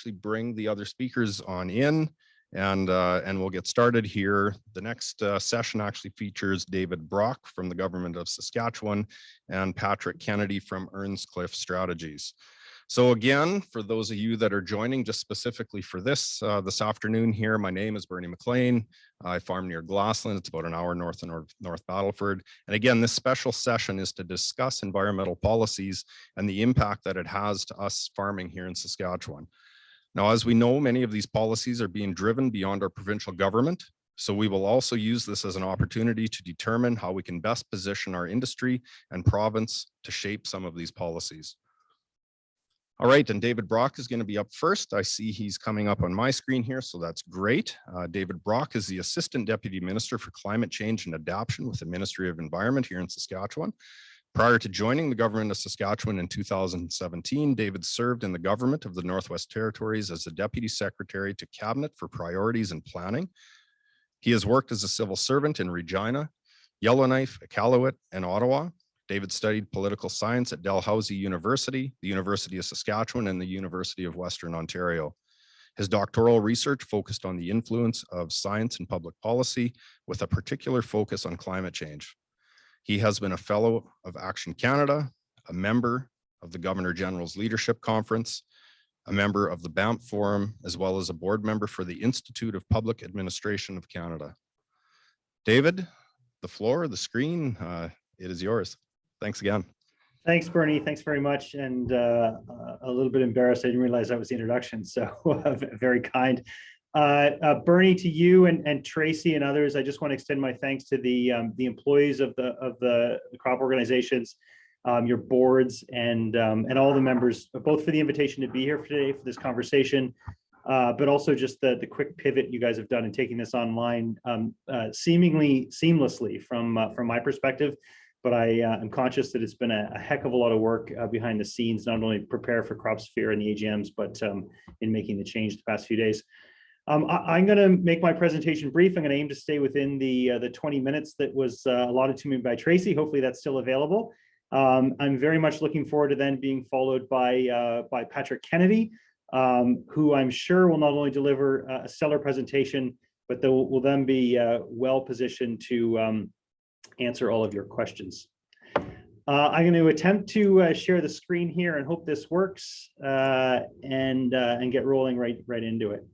actually bring the other speakers on in, and we'll get started here. The next session actually features David Brock from the Government of Saskatchewan and Patrick Kennedy from Earnscliffe Strategies. So again, for those of you that are joining just specifically for this afternoon here, my name is Bernie McLean. I farm near Glassland. It's about an hour north of North Battleford. And again, this special session is to discuss environmental policies and the impact that it has to us farming here in Saskatchewan. Now, as we know, many of these policies are being driven beyond our provincial government. So we will also use this as an opportunity to determine how we can best position our industry and province to shape some of these policies. All right, and David Brock is going to be up first. I see he's coming up on my screen here, so that's great. David Brock is the Assistant Deputy Minister for Climate Change and Adaptation with the Ministry of Environment here in Saskatchewan. Prior to joining the Government of Saskatchewan in 2017, David served in the Government of the Northwest Territories as the Deputy Secretary to Cabinet for Priorities and Planning. He has worked as a civil servant in Regina, Yellowknife, Iqaluit, and Ottawa. David studied political science at Dalhousie University, the University of Saskatchewan, and the University of Western Ontario. His doctoral research focused on the influence of science and public policy with a particular focus on climate change. He has been a Fellow of Action Canada, a member of the Governor General's Leadership Conference, a member of the Banff Forum, as well as a board member for the Institute of Public Administration of Canada. David, the floor, the screen, it is yours. Thanks again. Thanks, Bernie. Thanks very much. And a little bit embarrassed. I didn't realize that was the introduction. So very kind. Bernie, to you and Tracy and others, I just want to extend my thanks to the employees of the crop organizations, your boards, and all the members, both for the invitation to be here today for this conversation, but also just the quick pivot you guys have done in taking this online, seemingly seamlessly from my perspective. But I'm conscious that it's been a heck of a lot of work behind the scenes, not only prepare for CropSphere and the AGMs, but in making the change the past few days. I'm going to make my presentation brief. I'm going to aim to stay within the 20 minutes that was allotted to me by Tracy. Hopefully that's still available. I'm very much looking forward to then being followed by Patrick Kennedy, who I'm sure will not only deliver a stellar presentation, but will then be well positioned to answer all of your questions. I'm going to attempt to share the screen here and hope this works, and get rolling right into it.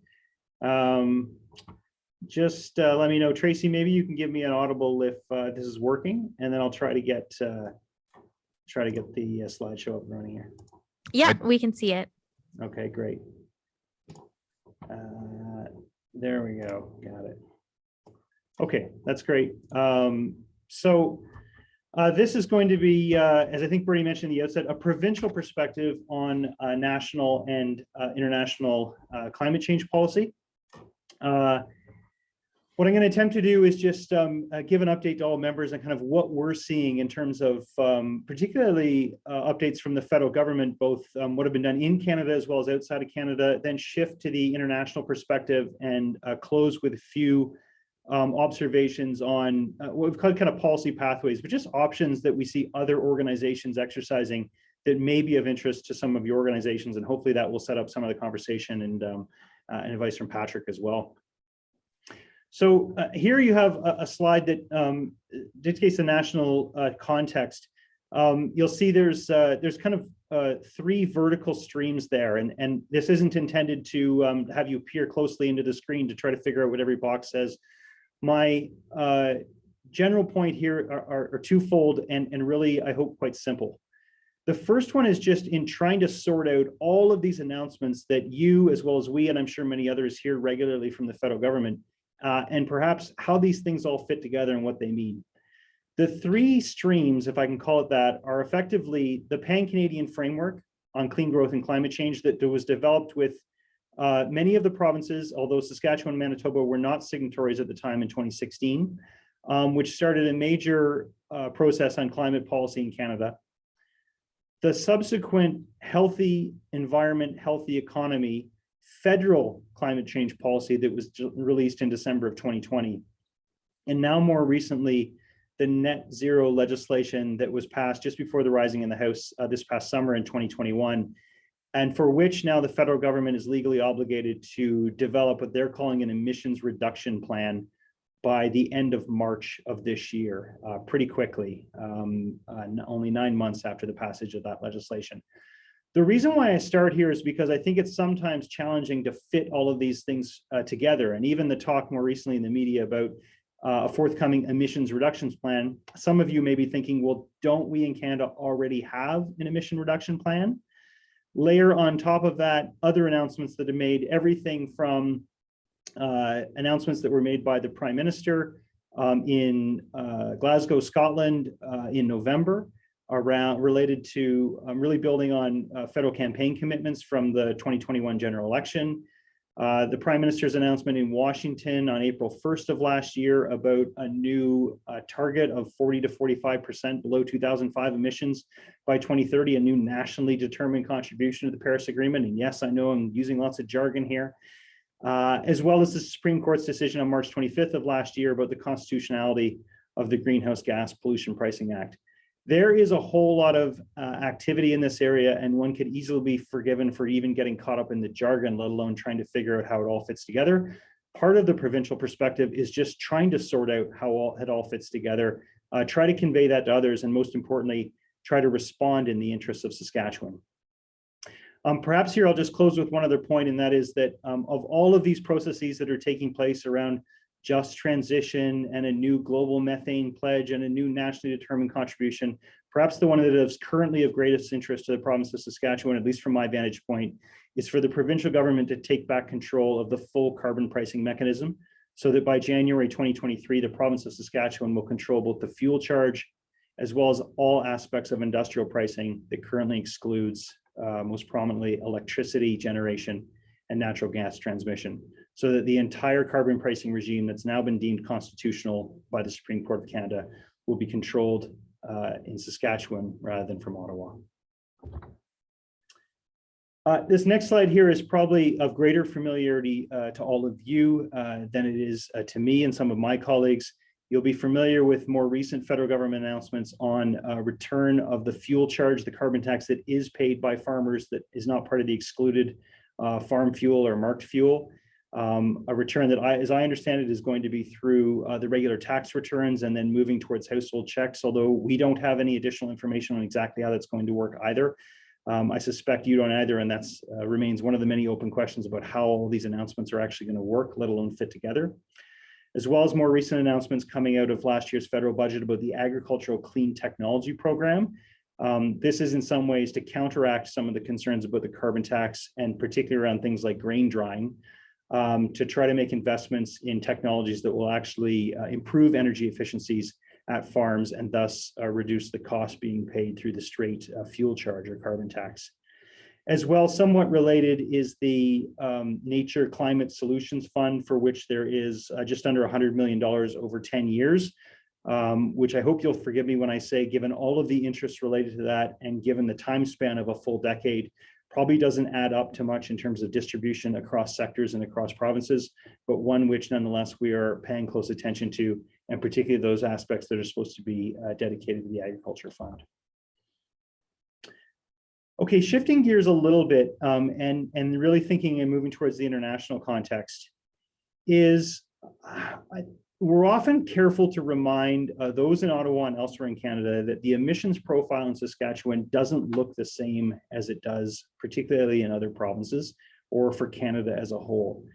Just let me know, Tracy, maybe you can give me an audible if this is working, and then I'll try to get the slideshow up and running here. Yeah, we can see it. Okay, great. There we go. Got it. Okay, that's great. So this is going to be, as I think Bernie mentioned at the outset, a provincial perspective on national and international climate change policy. What I'm going to attempt to do is just give an update to all members on kind of what we're seeing in terms of particularly updates from the federal government, both what have been done in Canada as well as outside of Canada, then shift to the international perspective and close with a few observations on what we've called kind of policy pathways, but just options that we see other organizations exercising that may be of interest to some of your organizations, and hopefully that will set up some of the conversation and advice from Patrick as well. So here you have a slide that dictates the national context. You'll see there's kind of three vertical streams there, and this isn't intended to have you peer closely into the screen to try to figure out what every box says. My general point here are twofold and really, I hope, quite simple. The first one is just in trying to sort out all of these announcements that you, as well as we, and I'm sure many others hear regularly from the federal government, and perhaps how these things all fit together and what they mean. The three streams, if I can call it that, are effectively the Pan-Canadian framework on clean growth and climate change that was developed with many of the provinces, although Saskatchewan and Manitoba were not signatories at the time in 2016, which started a major process on climate policy in Canada. The subsequent Healthy Environment, Healthy Economy federal climate change policy that was released in December of 2020. And now more recently, the net zero legislation that was passed just before the rising in the House this past summer in 2021. and for which now the federal government is legally obligated to develop what they're calling an emissions reduction plan by the end of March of this year, pretty quickly, only 9 months after the passage of that legislation. The reason why I start here is because I think it's sometimes challenging to fit all of these things together. And even the talk more recently in the media about a forthcoming emissions reductions plan, some of you may be thinking, well, don't we in Canada already have an emission reduction plan? Layer on top of that other announcements that have made, everything from announcements that were made by the Prime Minister in Glasgow, Scotland in November, related to really building on federal campaign commitments from the 2021 general election. The Prime Minister's announcement in Washington on April 1st of last year about a new target of 40 to 45% below 2005 emissions by 2030, a new nationally determined contribution to the Paris Agreement. And yes, I know I'm using lots of jargon here. As well as the Supreme Court's decision on March 25th of last year about the constitutionality of the Greenhouse Gas Pollution Pricing Act. There is a whole lot of activity in this area, and one could easily be forgiven for even getting caught up in the jargon, let alone trying to figure out how it all fits together. Part of the provincial perspective is just trying to sort out how it all fits together, try to convey that to others, and most importantly, try to respond in the interests of Saskatchewan. Perhaps here I'll just close with one other point, and that is that of all of these processes that are taking place around just transition and a new global methane pledge and a new nationally determined contribution, perhaps the one that is currently of greatest interest to the province of Saskatchewan, at least from my vantage point, is for the provincial government to take back control of the full carbon pricing mechanism, so that by January 2023, the province of Saskatchewan will control both the fuel charge as well as all aspects of industrial pricing that currently excludes most prominently electricity generation and natural gas transmission, so that the entire carbon pricing regime that's now been deemed constitutional by the Supreme Court of Canada will be controlled in Saskatchewan rather than from Ottawa. This next slide here is probably of greater familiarity to all of you than it is to me and some of my colleagues. You'll be familiar with more recent federal government announcements on return of the fuel charge, the carbon tax that is paid by farmers that is not part of the excluded farm fuel or marked fuel. A return that, as I understand it, is going to be through the regular tax returns and then moving towards household checks, although we don't have any additional information on exactly how that's going to work either. I suspect you don't either, and that's remains one of the many open questions about how all these announcements are actually going to work, let alone fit together. As well as more recent announcements coming out of last year's federal budget about the Agricultural Clean Technology Program. This is in some ways to counteract some of the concerns about the carbon tax, and particularly around things like grain drying, to try to make investments in technologies that will actually improve energy efficiencies at farms and thus reduce the cost being paid through the straight fuel charge or carbon tax. As well, somewhat related is the Nature Climate Solutions Fund, for which there is just under $100 million over 10 years, which I hope you'll forgive me when I say, given all of the interests related to that and given the time span of a full decade, probably doesn't add up to much in terms of distribution across sectors and across provinces, but one which nonetheless we are paying close attention to, and particularly those aspects that are supposed to be dedicated to the Agriculture Fund. Okay, shifting gears a little bit and really thinking and moving towards the international context is we're often careful to remind those in Ottawa and elsewhere in Canada that the emissions profile in Saskatchewan doesn't look the same as it does, particularly in other provinces or for Canada as a whole.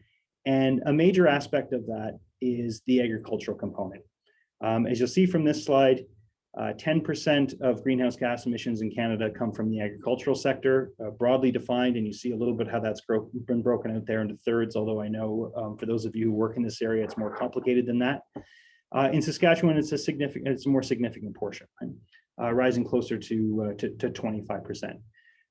And a major aspect of that is the agricultural component. As you'll see from this slide, 10% of greenhouse gas emissions in Canada come from the agricultural sector, broadly defined, and you see a little bit how that's been broken out there into thirds, although I know for those of you who work in this area, it's more complicated than that. In Saskatchewan, it's a more significant portion, right? Rising closer to 25%.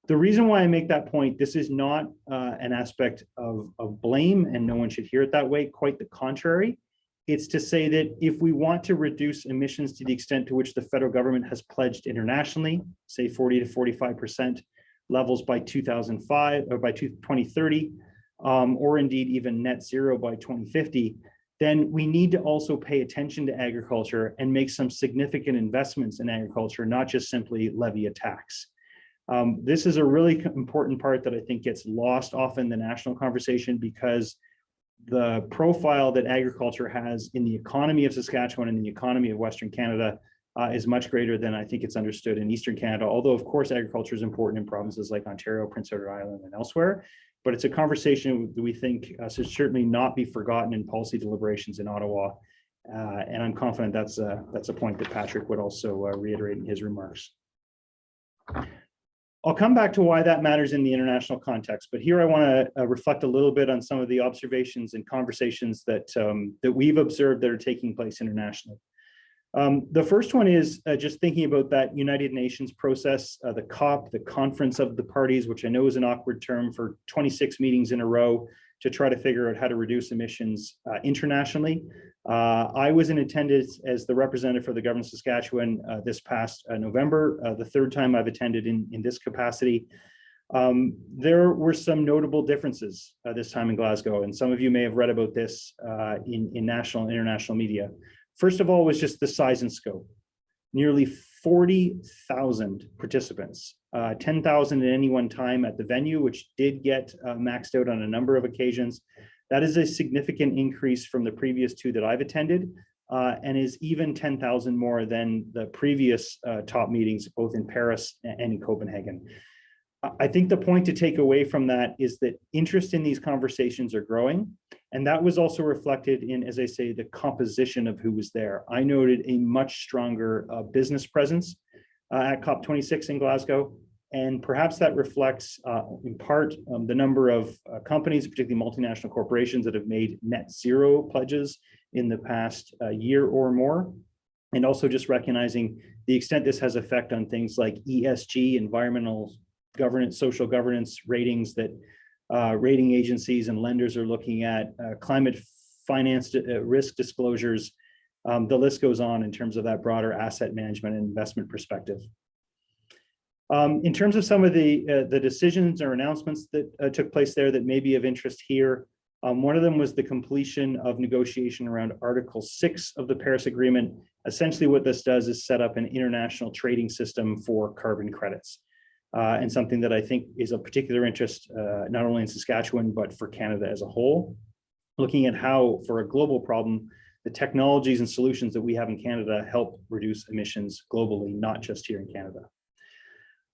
The reason why I make that point, this is not an aspect of blame, and no one should hear it that way, quite the contrary. It's to say that if we want to reduce emissions to the extent to which the federal government has pledged internationally, say 40 to 45% levels by 2005 or by 2030, or indeed even net zero by 2050, then we need to also pay attention to agriculture and make some significant investments in agriculture, not just simply levy a tax. This is a really important part that I think gets lost often in the national conversation, because the profile that agriculture has in the economy of Saskatchewan and the economy of Western Canada is much greater than I think it's understood in Eastern Canada. Although, of course, agriculture is important in provinces like Ontario, Prince Edward Island, and elsewhere. But it's a conversation that we think should certainly not be forgotten in policy deliberations in Ottawa. And I'm confident that's a point that Patrick would also reiterate in his remarks. I'll come back to why that matters in the international context, but here I want to reflect a little bit on some of the observations and conversations that we've observed that are taking place internationally. The first one is just thinking about that United Nations process, the COP, the Conference of the Parties, which I know is an awkward term, for 26 meetings in a row to try to figure out how to reduce emissions internationally. I was in attendance as the representative for the government of Saskatchewan this past November, the third time I've attended in this capacity. There were some notable differences this time in Glasgow, and some of you may have read about this in national and international media. First of all was just the size and scope. Nearly 40,000 participants, 10,000 at any one time at the venue, which did get maxed out on a number of occasions. That is a significant increase from the previous two that I've attended, and is even 10,000 more than the previous top meetings, both in Paris and in Copenhagen. I think the point to take away from that is that interest in these conversations are growing. And that was also reflected in, as I say, the composition of who was there. I noted a much stronger business presence at COP26 in Glasgow. And perhaps that reflects in part the number of companies, particularly multinational corporations, that have made net zero pledges in the past year or more. And also just recognizing the extent this has effect on things like ESG, environmental governance, social governance ratings that rating agencies and lenders are looking at, climate finance risk disclosures. The list goes on in terms of that broader asset management and investment perspective. In terms of some of the decisions or announcements that took place there that may be of interest here, one of them was the completion of negotiation around Article 6 of the Paris Agreement. Essentially what this does is set up an international trading system for carbon credits. And something that I think is of particular interest, not only in Saskatchewan, but for Canada as a whole. Looking at how, for a global problem, the technologies and solutions that we have in Canada help reduce emissions globally, not just here in Canada.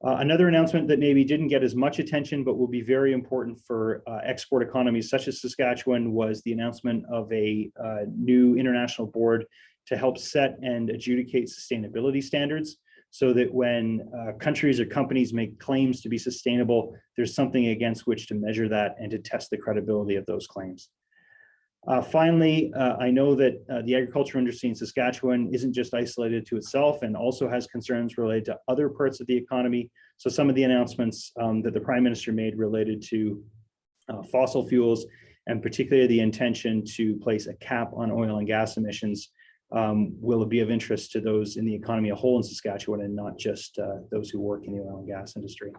Another announcement that maybe didn't get as much attention, but will be very important for export economies such as Saskatchewan, was the announcement of a new international board to help set and adjudicate sustainability standards, so that when countries or companies make claims to be sustainable, there's something against which to measure that and to test the credibility of those claims. Finally, I know that the agriculture industry in Saskatchewan isn't just isolated to itself and also has concerns related to other parts of the economy. So some of the announcements that the Prime Minister made related to fossil fuels, and particularly the intention to place a cap on oil and gas emissions, will be of interest to those in the economy as a whole in Saskatchewan, and not just those who work in the oil and gas industry.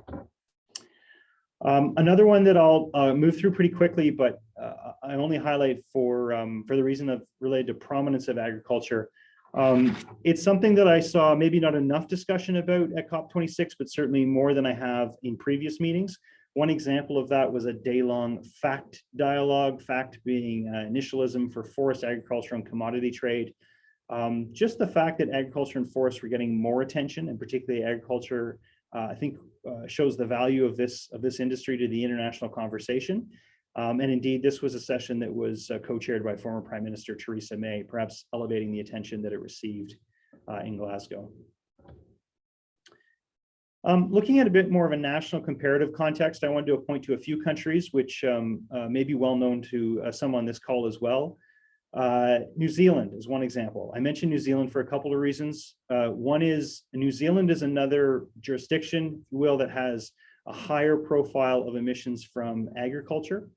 Another one that I'll move through pretty quickly, but I only highlight for the reason of related to prominence of agriculture. It's something that I saw maybe not enough discussion about at COP26, but certainly more than I have in previous meetings. One example of that was a day-long FACT dialogue, FACT being initialism for forest, agriculture, and commodity trade. Just the fact that agriculture and forests were getting more attention, and particularly agriculture, I think shows the value of this industry to the international conversation. And indeed, this was a session that was co-chaired by former Prime Minister Theresa May, perhaps elevating the attention that it received in Glasgow. Looking at a bit more of a national comparative context, I wanted to point to a few countries which may be well known to some on this call as well. New Zealand is one example. I mentioned New Zealand for a couple of reasons. One is New Zealand is another jurisdiction, if you will, that has a higher profile of emissions from agriculture.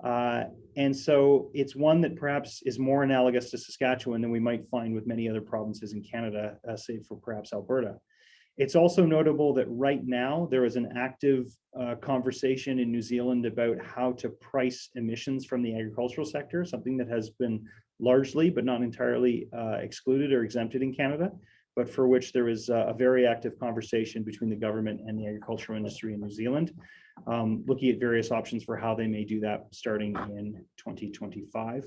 And so it's one that perhaps is more analogous to Saskatchewan than we might find with many other provinces in Canada, save for perhaps Alberta. It's also notable that right now there is an active conversation in New Zealand about how to price emissions from the agricultural sector, something that has been largely, but not entirely excluded or exempted in Canada. but for which there is a very active conversation between the government and the agricultural industry in New Zealand, looking at various options for how they may do that starting in 2025.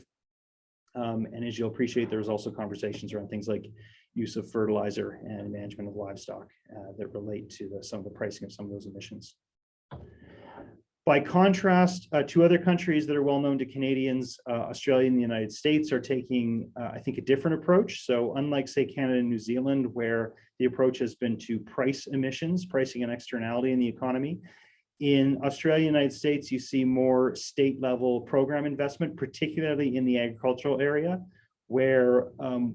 And as you'll appreciate, there's also conversations around things like use of fertilizer and management of livestock that relate to some of the pricing of some of those emissions. By contrast, two other countries that are well known to Canadians, Australia and the United States, are taking, I think, a different approach. So unlike, say, Canada and New Zealand, where the approach has been to price emissions, pricing an externality in the economy, in Australia and the United States, you see more state level program investment, particularly in the agricultural area, where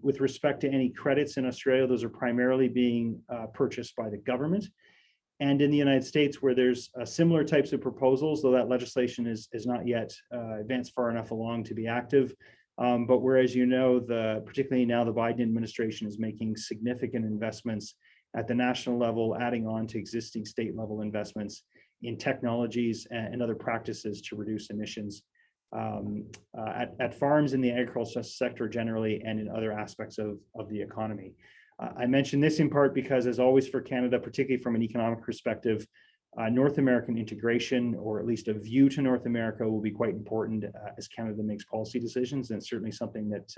with respect to any credits in Australia, those are primarily being purchased by the government. And in the United States, where there's similar types of proposals, though that legislation is not yet advanced far enough along to be active. But whereas, you know, particularly now the Biden administration is making significant investments at the national level, adding on to existing state level investments in technologies and other practices to reduce emissions at farms, in the agricultural sector generally, and in other aspects of the economy. I mention this in part because, as always for Canada, particularly from an economic perspective, North American integration, or at least a view to North America, will be quite important as Canada makes policy decisions. And it's certainly something that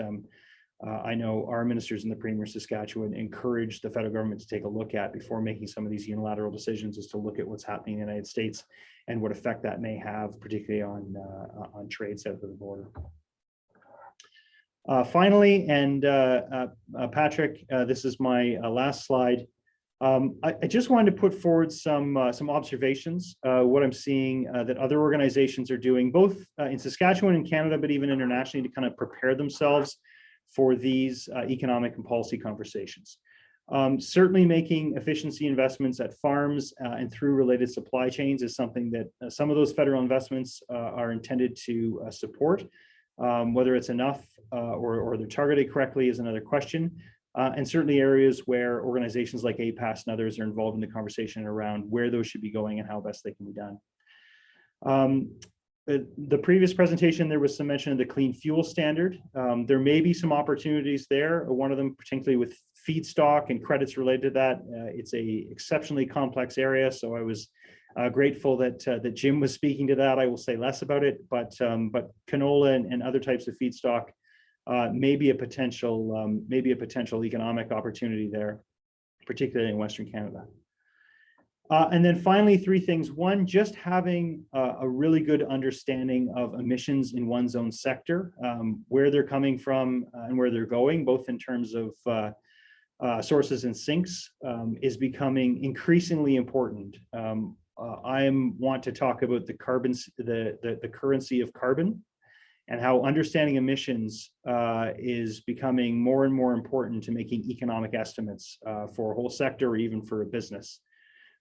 I know our ministers and the Premier of Saskatchewan encourage the federal government to take a look at before making some of these unilateral decisions, is to look at what's happening in the United States and what effect that may have, particularly on trade south of the border. Finally, and Patrick, this is my last slide. I just wanted to put forward some observations, what I'm seeing that other organizations are doing, both in Saskatchewan and Canada, but even internationally, to kind of prepare themselves for these economic and policy conversations. Certainly making efficiency investments at farms and through related supply chains is something that some of those federal investments are intended to support. Whether it's enough or they're targeted correctly is another question. And certainly areas where organizations like APAS and others are involved in the conversation around where those should be going and how best they can be done. The previous presentation, there was some mention of the clean fuel standard. There may be some opportunities there. One of them, particularly with feedstock and credits related to that. It's a exceptionally complex area, so I was grateful that Jim was speaking to that. I will say less about it, but canola and other types of feedstock may be a potential economic opportunity there, particularly in Western Canada. And then finally, three things. One, just having a really good understanding of emissions in one's own sector, where they're coming from and where they're going, both in terms of sources and sinks, is becoming increasingly important. I want to talk about the currency of carbon, and how understanding emissions is becoming more and more important to making economic estimates for a whole sector or even for a business.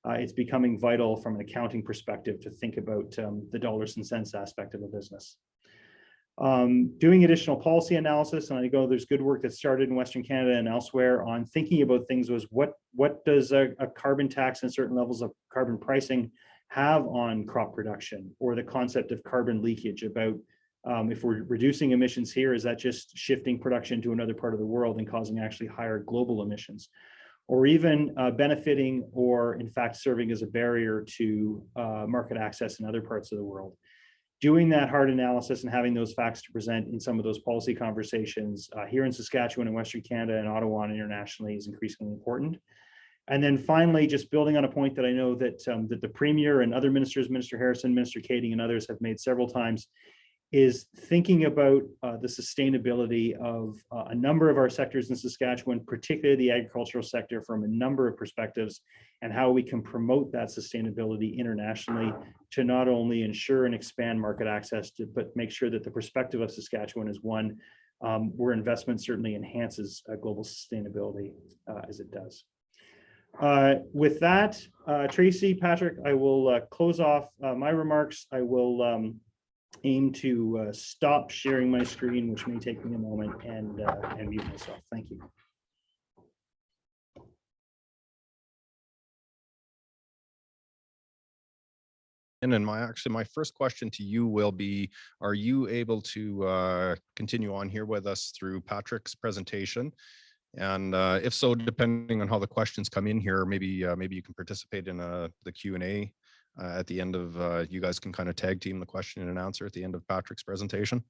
It's becoming vital from an accounting perspective to think about the dollars and cents aspect of a business. Doing additional policy analysis, and I know there's good work that started in Western Canada and elsewhere on thinking about things, was what does a carbon tax and certain levels of carbon pricing have on crop production, or the concept of carbon leakage, about if we're reducing emissions here, is that just shifting production to another part of the world and causing actually higher global emissions, or even benefiting or in fact serving as a barrier to market access in other parts of the world. Doing that hard analysis and having those facts to present in some of those policy conversations here in Saskatchewan and Western Canada and Ottawa and internationally is increasingly important. And then finally, just building on a point that I know that that the Premier and other ministers, Minister Harrison, Minister Kading, and others have made several times, is thinking about the sustainability of a number of our sectors in Saskatchewan, particularly the agricultural sector, from a number of perspectives, and how we can promote that sustainability internationally to not only ensure and expand market access, but make sure that the perspective of Saskatchewan is one where investment certainly enhances global sustainability as it does. With that, Tracy, Patrick, I will close off my remarks. I will aim to stop sharing my screen, which may take me a moment, and mute myself. Thank you. And then my first question to you will be, are you able to continue on here with us through Patrick's presentation? And if so, depending on how the questions come in here, maybe you can participate in the Q&A at the end of, you guys can kind of tag team the question and answer at the end of Patrick's presentation.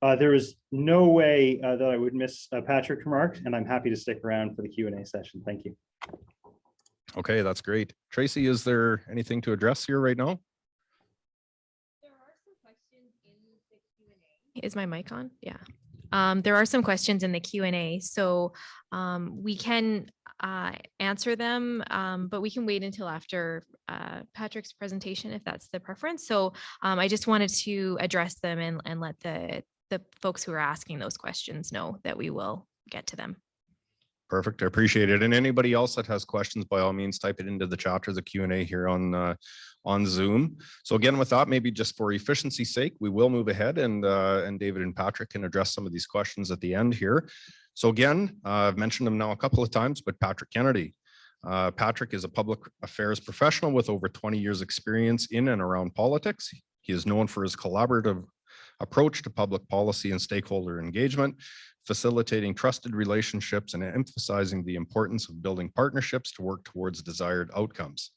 There is no way that I would miss Patrick's remarks, and I'm happy to stick around for the Q&A session. Thank you. Okay, that's great. Tracy, is there anything to address here right now? There are some questions in the Q&A. Is my mic on? Yeah. There are some questions in the Q&A, so we can answer them, but we can wait until after Patrick's presentation if that's the preference. So I just wanted to address them and let the folks who are asking those questions know that we will get to them. Perfect. I appreciate it. And anybody else that has questions, by all means, type it into the chat or the Q&A here on Zoom. So again, with that, maybe just for efficiency's sake, we will move ahead and David and Patrick can address some of these questions at the end here. So again, I've mentioned him now a couple of times, but Patrick Kennedy. Patrick is a public affairs professional with over 20 years experience in and around politics. He is known for his collaborative approach to public policy and stakeholder engagement, facilitating trusted relationships and emphasizing the importance of building partnerships to work towards desired outcomes.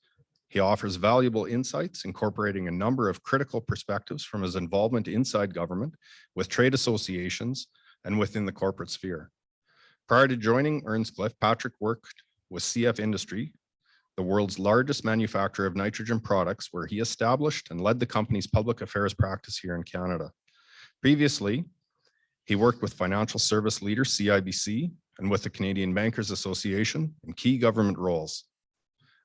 He offers valuable insights, incorporating a number of critical perspectives from his involvement inside government, with trade associations, and within the corporate sphere. Prior to joining Earnscliffe, Patrick worked with CF Industry, the world's largest manufacturer of nitrogen products, where he established and led the company's public affairs practice here in Canada. Previously, he worked with financial service leader CIBC and with the Canadian Bankers Association in key government roles.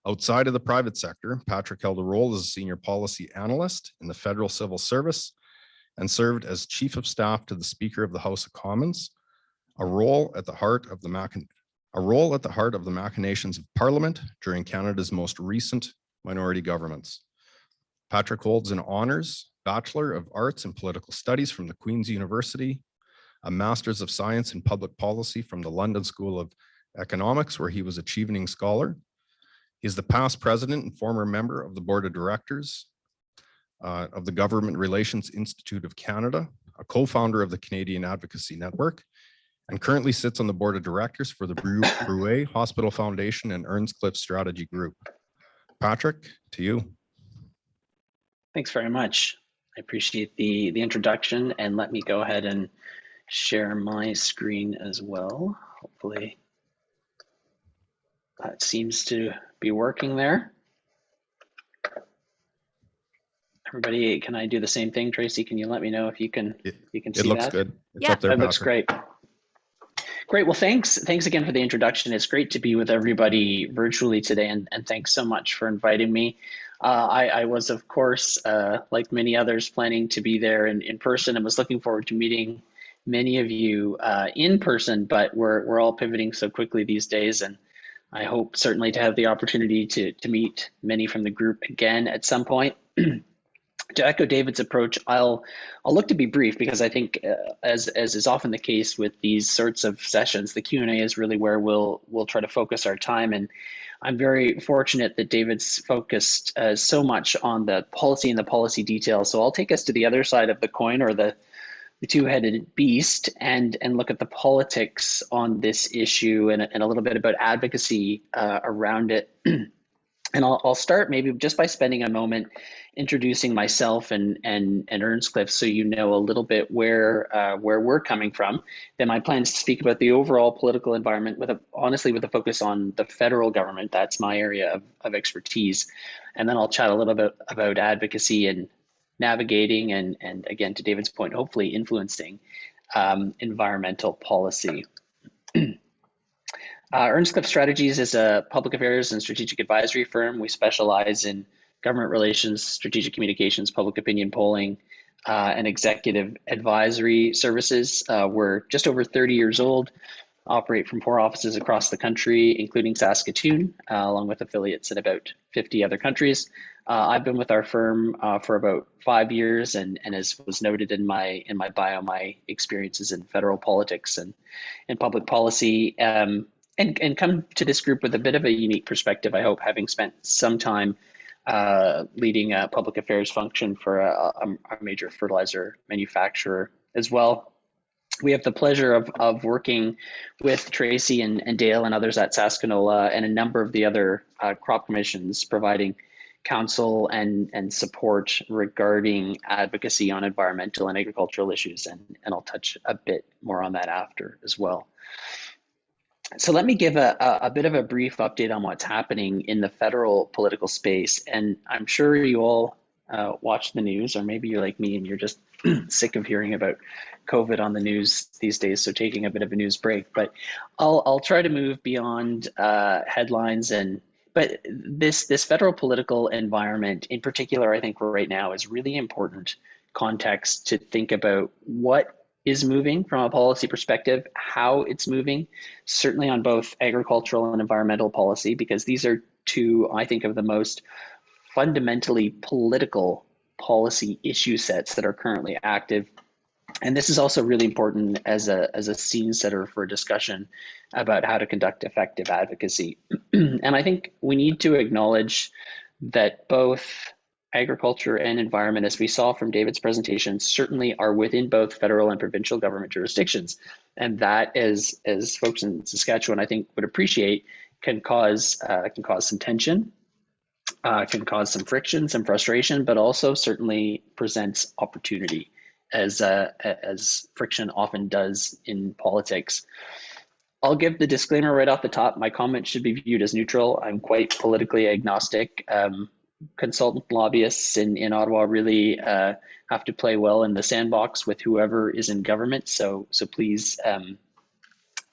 Outside of the private sector, Patrick held a role as a senior policy analyst in the Federal Civil Service and served as Chief of Staff to the Speaker of the House of Commons, a role at the heart of the machinations of Parliament during Canada's most recent minority governments. Patrick holds an honors Bachelor of Arts in Political Studies from the Queen's University, a Master's of Science in Public Policy from the London School of Economics, where he was a Chevening Scholar. He is the past president and former member of the Board of Directors of the Government Relations Institute of Canada, a co-founder of the Canadian Advocacy Network, and currently sits on the Board of Directors for the Brule Hospital Foundation and Earnscliffe Strategy Group. Patrick, to you. Thanks very much. I appreciate the introduction, and let me go ahead and share my screen as well. Hopefully that seems to be working there. Everybody, can I do the same thing? Tracy, can you let me know if you can see that? It looks good. It's Yeah. up there, That looks Patrick. great. Great. Well, thanks again for the introduction. It's great to be with everybody virtually today, and thanks so much for inviting me. I was, of course, like many others, planning to be there in person and was looking forward to meeting many of you in person, but we're all pivoting so quickly these days, and I hope certainly to have the opportunity to meet many from the group again at some point. To echo David's approach, I'll look to be brief because I think, as is often the case with these sorts of sessions, the Q&A is really where we'll try to focus our time. And I'm very fortunate that David's focused so much on the policy and the policy details. So I'll take us to the other side of the coin, or the two-headed beast, and look at the politics on this issue and a little bit about advocacy around it. And I'll start maybe just by spending a moment introducing myself and Earnscliffe, so you know a little bit where we're coming from. Then my plan is to speak about the overall political environment honestly with a focus on the federal government. That's my area of expertise. And then I'll chat a little bit about advocacy and navigating and again, to David's point, hopefully influencing environmental policy. Earnscliffe Strategies is a public affairs and strategic advisory firm. We specialize in government relations, strategic communications, public opinion polling, and executive advisory services. We're just over 30 years old, operate from 4 offices across the country, including Saskatoon, along with affiliates in about 50 other countries. I've been with our firm for about 5 years, and as was noted in my bio, my experiences in federal politics and in public policy. And come to this group with a bit of a unique perspective, I hope, having spent some time leading a public affairs function for a major fertilizer manufacturer as well. we have the pleasure of working with Tracy and Dale and others at Saskanola and a number of the other crop commissions, providing counsel and support regarding advocacy on environmental and agricultural issues. And I'll touch a bit more on that after as well. So let me give a bit of a brief update on what's happening in the federal political space. And I'm sure you all watch the news, or maybe you're like me and you're just sick of hearing about COVID on the news these days, so taking a bit of a news break. But I'll try to move beyond headlines. But this federal political environment in particular, I think right now is really important context to think about what is moving from a policy perspective, how it's moving, certainly on both agricultural and environmental policy, because these are two, I think, of the most fundamentally political policy issue sets that are currently active. And this is also really important as a scene setter for discussion about how to conduct effective advocacy. And I think we need to acknowledge that both agriculture and environment, as we saw from David's presentation, certainly are within both federal and provincial government jurisdictions. And that, as folks in Saskatchewan, I think, would appreciate, can cause some tension, can cause some friction, some frustration, but also certainly presents opportunity, as friction often does in politics. I'll give the disclaimer right off the top. My comments should be viewed as neutral. I'm quite politically agnostic. Consultant lobbyists in Ottawa really have to play well in the sandbox with whoever is in government. So please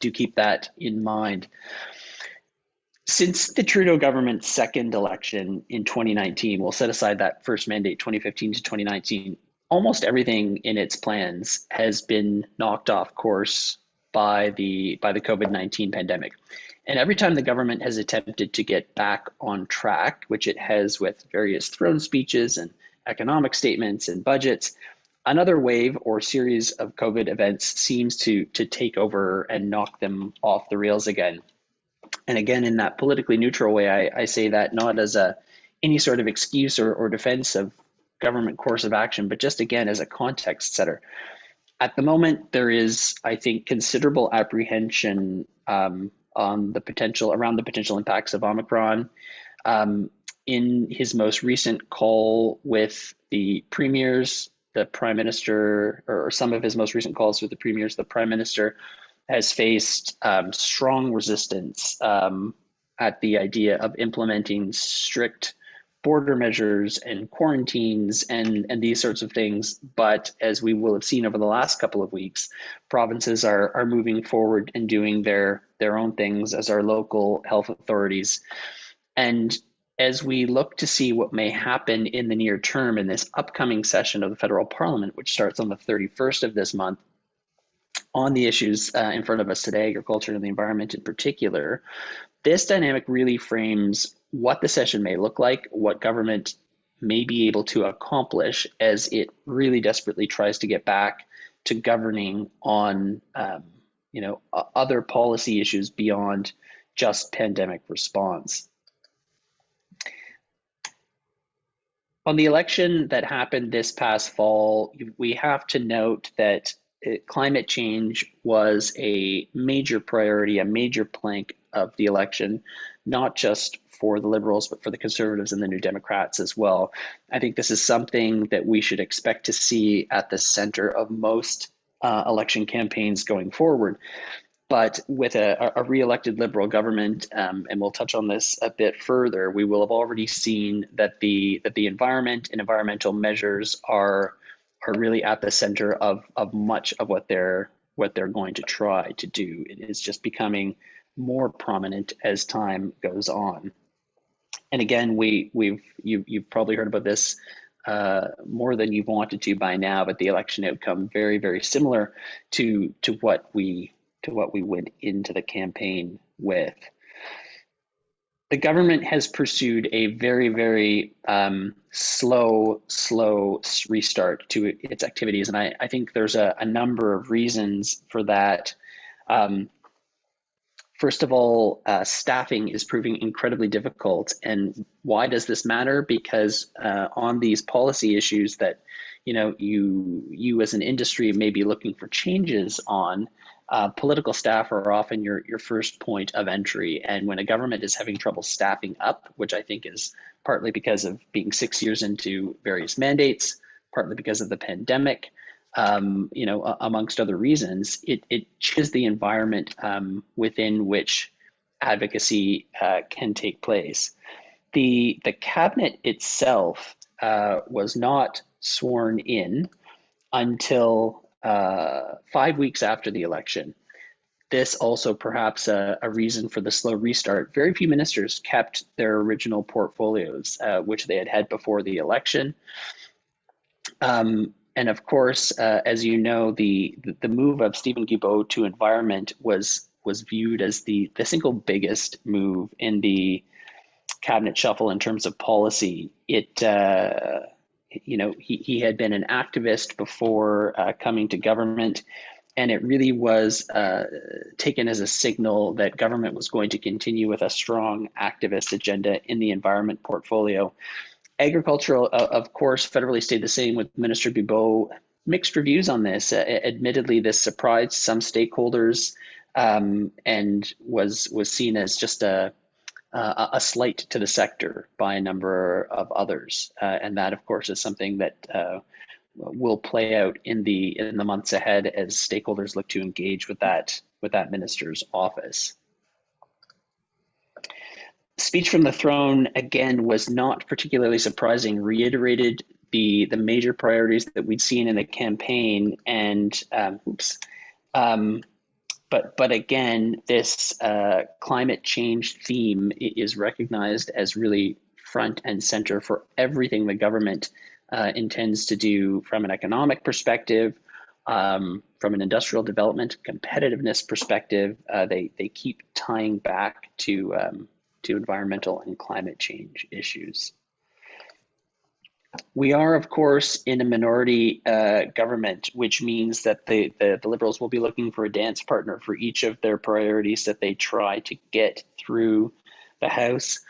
do keep that in mind. Since the Trudeau government's second election in 2019, we'll set aside that first mandate, 2015 to 2019, almost everything in its plans has been knocked off course by the COVID-19 pandemic. And every time the government has attempted to get back on track, which it has with various throne speeches and economic statements and budgets, another wave or series of COVID events seems to take over and knock them off the rails again. And again, in that politically neutral way, I say that not as any sort of excuse or defense of government course of action, but just again as a context setter. At the moment, there is, I think, considerable apprehension around the potential impacts of Omicron. In his most recent call with the premiers, the prime minister, or some of his most recent calls with the premiers, the prime minister has faced strong resistance at the idea of implementing strict border measures and quarantines and these sorts of things. But as we will have seen over the last couple of weeks, provinces are moving forward and doing their own things as our local health authorities. And as we look to see what may happen in the near term in this upcoming session of the federal parliament, which starts on the 31st of this month, on the issues in front of us today, agriculture and the environment in particular, this dynamic really frames what the session may look like, what government may be able to accomplish as it really desperately tries to get back to governing on other policy issues beyond just pandemic response. On the election that happened this past fall, we have to note that climate change was a major priority, a major plank of the election, not just for the Liberals, but for the Conservatives and the New Democrats as well. I think this is something that we should expect to see at the center of most election campaigns going forward. But with a re-elected Liberal government, and we'll touch on this a bit further, we will have already seen that the environment and environmental measures are really at the center of much of what they're going to try to do. It is just becoming more prominent as time goes on. And again, you've probably heard about this more than you've wanted to by now, but the election outcome very, very similar to what we went into the campaign with. The government has pursued a very, very slow restart to its activities. And I think there's a number of reasons for that. First of all, staffing is proving incredibly difficult. And why does this matter? Because on these policy issues that you as an industry may be looking for changes on, political staff are often your first point of entry. And when a government is having trouble staffing up, which I think is partly because of being 6 years into various mandates, partly because of the pandemic, amongst other reasons, it changes the environment within which advocacy can take place. The cabinet itself was not sworn in until 5 weeks after the election. This also perhaps a reason for the slow restart. Very few ministers kept their original portfolios, which they had before the election. And of course, as you know, the move of Steven Guilbeault to environment was viewed as the single biggest move in the cabinet shuffle in terms of policy. He had been an activist before coming to government, and it really was taken as a signal that government was going to continue with a strong activist agenda in the environment portfolio. Agricultural, of course, federally stayed the same with Minister Guilbeault. Mixed reviews on this. Admittedly, this surprised some stakeholders and was seen as just a slight to the sector by a number of others. And that, of course, is something that will play out in the months ahead as stakeholders look to engage with that minister's office. Speech from the throne, again, was not particularly surprising, reiterated the major priorities that we'd seen in the campaign. And but again, this climate change theme is recognized as really front and center for everything the government intends to do from an economic perspective, from an industrial development, competitiveness perspective. They keep tying back to environmental and climate change issues. We are, of course, in a minority government, which means that the Liberals will be looking for a dance partner for each of their priorities that they try to get through the House.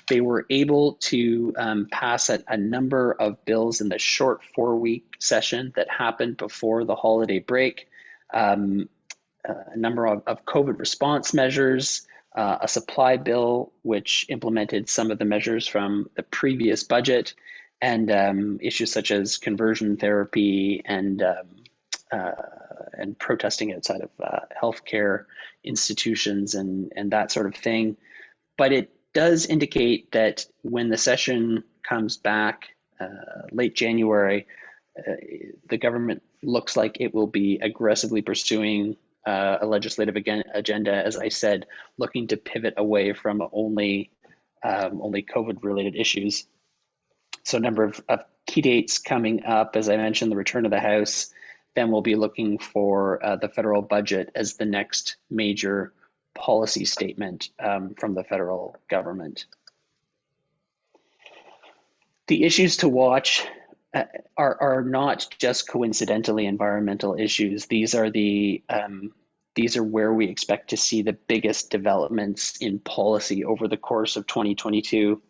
They were able to pass a number of bills in the short 4-week session that happened before the holiday break, a number of COVID response measures, a supply bill, which implemented some of the measures from the previous budget, and issues such as conversion therapy and protesting outside of healthcare institutions and that sort of thing. But it does indicate that when the session comes back late January, the government looks like it will be aggressively pursuing a legislative agenda, as I said, looking to pivot away from only COVID-related issues. So a number of key dates coming up, as I mentioned, the return of the House. Then we'll be looking for the federal budget as the next major policy statement from the federal government. The issues to watch are not just coincidentally environmental issues. These are where we expect to see the biggest developments in policy over the course of 2022.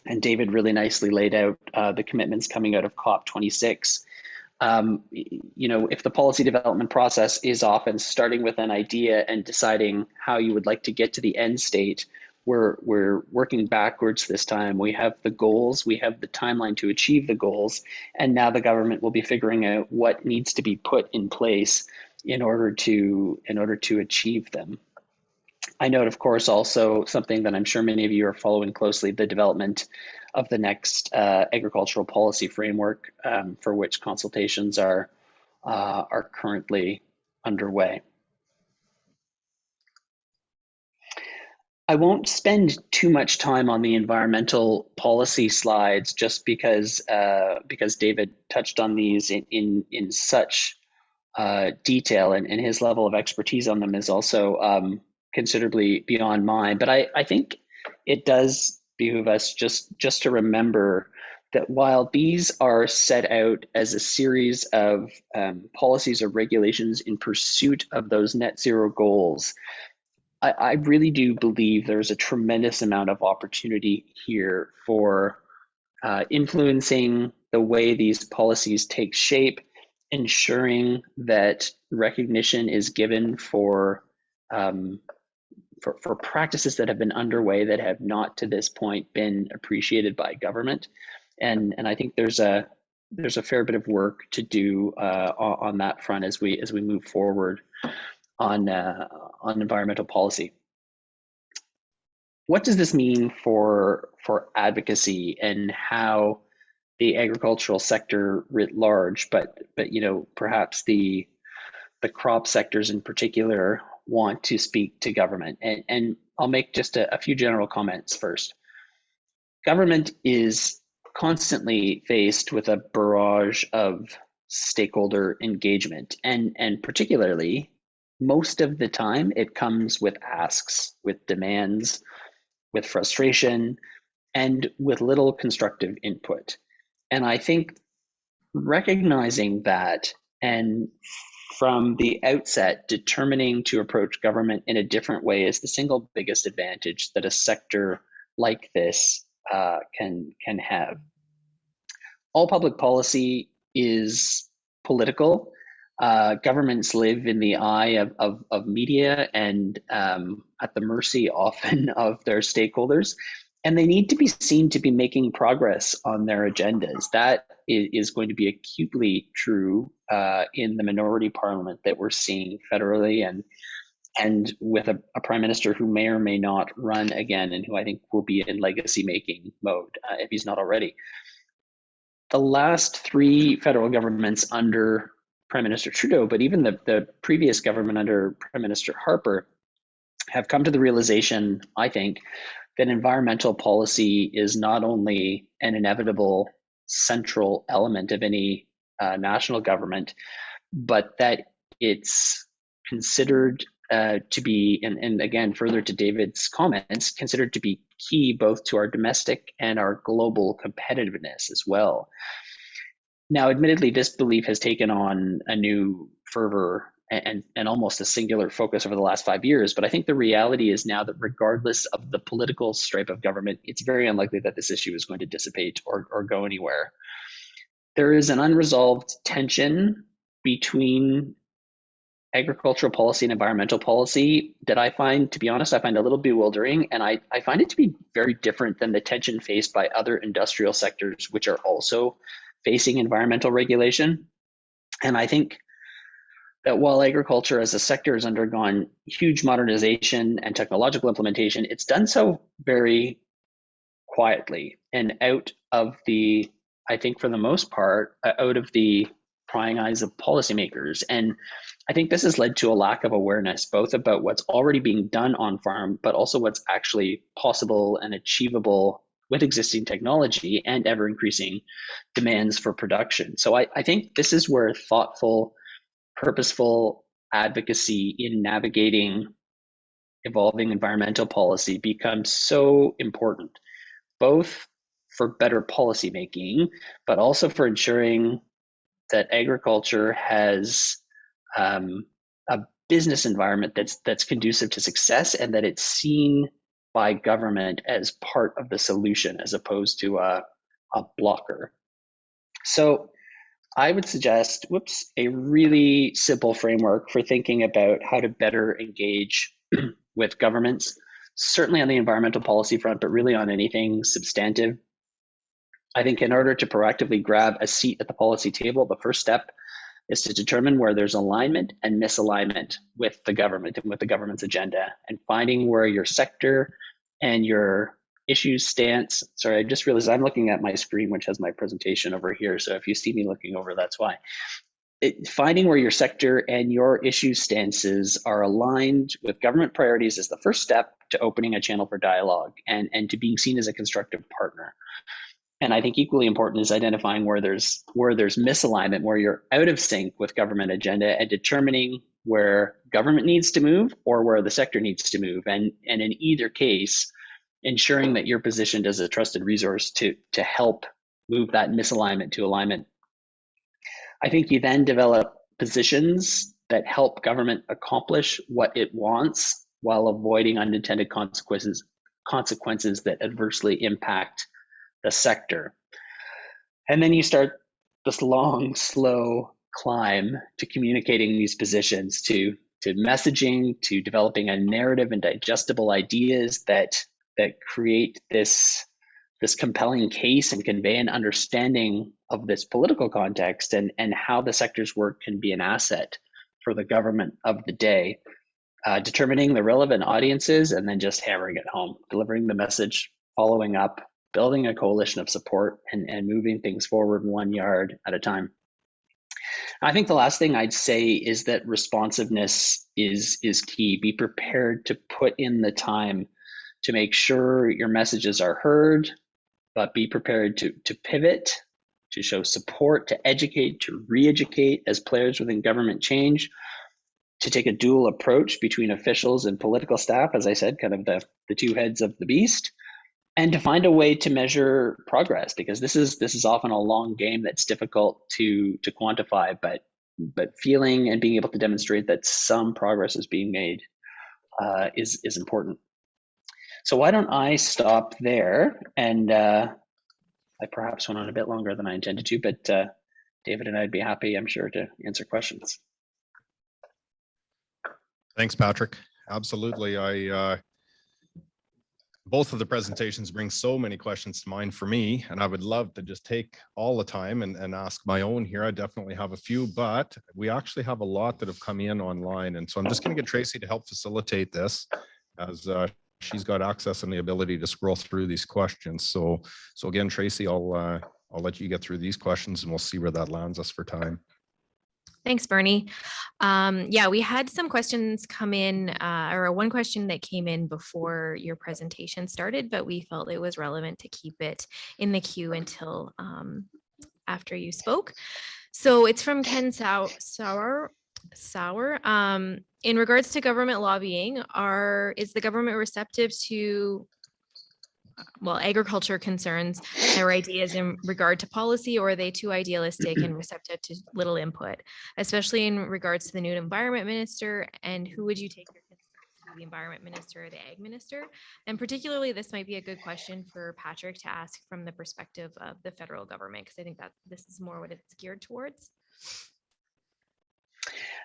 And David really nicely laid out the commitments coming out of COP26. If the policy development process is often starting with an idea and deciding how you would like to get to the end state, we're working backwards this time. We have the goals, we have the timeline to achieve the goals, and now the government will be figuring out what needs to be put in place in order to achieve them. I note, of course, also something that I'm sure many of you are following closely, the development of the next agricultural policy framework, for which consultations are currently underway. I won't spend too much time on the environmental policy slides just because David touched on these in such detail, and his level of expertise on them is also considerably beyond mine. But I think it does behoove us just to remember that while these are set out as a series of policies or regulations in pursuit of those net zero goals, I really do believe there's a tremendous amount of opportunity here for influencing the way these policies take shape, ensuring that recognition is given for practices that have been underway that have not to this point been appreciated by government. And I think there's a fair bit of work to do on that front as we move forward on environmental policy. What does this mean for advocacy and how the agricultural sector writ large, but perhaps the crop sectors in particular want to speak to government? And I'll make just a few general comments first. Government is constantly faced with a barrage of stakeholder engagement, and particularly most of the time it comes with asks, with demands, with frustration, and with little constructive input. And I think recognizing that, and from the outset determining to approach government in a different way, is the single biggest advantage that a sector like this can have. All public policy is political. Governments live in the eye of media and at the mercy often of their stakeholders, and they need to be seen to be making progress on their agendas. That is going to be acutely true in the minority parliament that we're seeing federally, and with a prime minister who may or may not run again, and who I think will be in legacy making mode if he's not already. The last three federal governments under Prime Minister Trudeau, but even the previous government under Prime Minister Harper, have come to the realization, I think, that environmental policy is not only an inevitable central element of any national government, but that it's considered to be, and again, further to David's comments, considered to be key both to our domestic and our global competitiveness as well. Now, admittedly, this belief has taken on a new fervor and almost a singular focus over the last 5 years. But I think the reality is now that regardless of the political stripe of government, it's very unlikely that this issue is going to dissipate or go anywhere. There is an unresolved tension between agricultural policy and environmental policy that I find, to be honest, I find a little bewildering. And I find it to be very different than the tension faced by other industrial sectors, which are also facing environmental regulation. And I think that while agriculture as a sector has undergone huge modernization and technological implementation, it's done so very quietly and out of the, I think for the most part, out of the prying eyes of policymakers. And I think this has led to a lack of awareness, both about what's already being done on farm, but also what's actually possible and achievable with existing technology and ever increasing demands for production. So I think this is where thoughtful, purposeful advocacy in navigating evolving environmental policy becomes so important, both for better policy making, but also for ensuring that agriculture has a business environment that's conducive to success, and that it's seen by government as part of the solution as opposed to a blocker. So I would suggest, a really simple framework for thinking about how to better engage with governments, certainly on the environmental policy front, but really on anything substantive. I think in order to proactively grab a seat at the policy table, the first step is to determine where there's alignment and misalignment with the government and with the government's agenda, and finding where your sector and your issues stance. Sorry, I just realized I'm looking at my screen, which has my presentation over here. So if you see me looking over, that's why. Finding where your sector and your issue stances are aligned with government priorities is the first step to opening a channel for dialogue and to being seen as a constructive partner. And I think equally important is identifying where there's misalignment, where you're out of sync with government agenda, and determining where government needs to move or where the sector needs to move. And in either case, ensuring that you're positioned as a trusted resource to help move that misalignment to alignment. I think you then develop positions that help government accomplish what it wants while avoiding unintended consequences that adversely impact the sector. And then you start this long, slow climb to communicating these positions, to messaging, to developing a narrative and digestible ideas that create this compelling case and convey an understanding of this political context and how the sector's work can be an asset for the government of the day. Determining the relevant audiences and then just hammering it home, delivering the message, following up, building a coalition of support, and moving things forward 1 yard at a time. I think the last thing I'd say is that responsiveness is key. Be prepared to put in the time to make sure your messages are heard, but be prepared to pivot, to show support, to educate, to re-educate as players within government change, to take a dual approach between officials and political staff, as I said, kind of the two heads of the beast, and to find a way to measure progress, because this is often a long game that's difficult to quantify, but feeling and being able to demonstrate that some progress is being made is important. So why don't I stop there? And I perhaps went on a bit longer than I intended to, but David and I'd be happy, I'm sure, to answer questions. Thanks, Patrick. Absolutely. Both of the presentations bring so many questions to mind for me, and I would love to just take all the time and ask my own here. I definitely have a few, but we actually have a lot that have come in online. And so I'm just going to get Tracy to help facilitate this, as she's got access and the ability to scroll through these questions. So again, Tracy, I'll let you get through these questions and we'll see where that lands us for time. Thanks, Bernie. Yeah, we had some questions come in, or one question that came in before your presentation started, but we felt it was relevant to keep it in the queue until after you spoke. So it's from Ken Sauer. In regards to government lobbying, is the government receptive to agriculture concerns or ideas in regard to policy, or are they too idealistic and receptive to little input, especially in regards to the new environment minister? And who would you take your concerns to, the environment minister or the ag minister? And particularly, this might be a good question for Patrick to ask from the perspective of the federal government, because I think that this is more what it's geared towards.